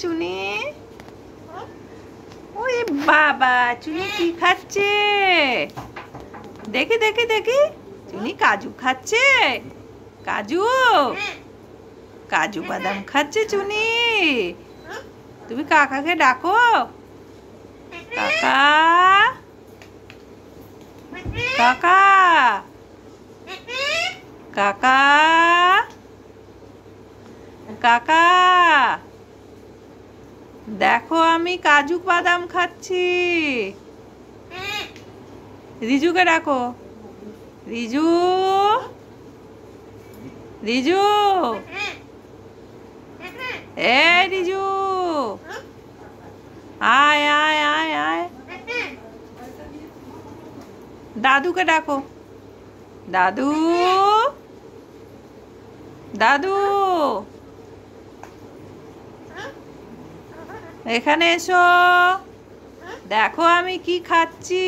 চুনি ওই বাবা চুনি কি খাচ্ছে দেখি দেখি দেখি চুনি কাজু খাচ্ছে কাজু কাজু বাদাম খাচ্ছে চুনি তুমি কাকাকে ডাকো কাকা কাকা কাকা কাকা দেখো আমি কাজু বাদাম খাচ্ছি রিজুকে ডাকো রিজু রিজু এ রিজু আয় আয় আয় আয় দাদুকে ডাকো দাদু দাদু এখানে এসো দেখো আমি কি খাচ্ছি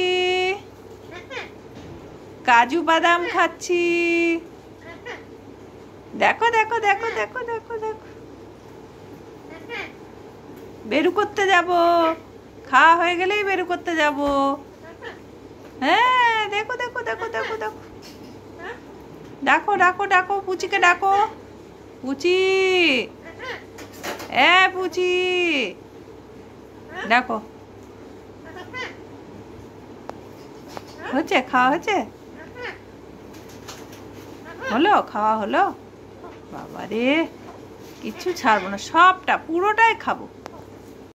কাজু বাদাম খাচ্ছি দেখো দেখো দেখো দেখো দেখো দেখো বেরু করতে যাব খাওয়া হয়ে গেলেই বেরু করতে যাব হ্যাঁ দেখো দেখো দেখো দেখো দেখো ডাকো ডাকো ডাকো পুচিকে ডাকো পুচি এ পুচি ডাকো হচ্ছে খাওয়া হচ্ছে হলো খাওয়া হলো বাবা রে কিচ্ছু ছাড়বো না সবটা পুরোটাই খাবো।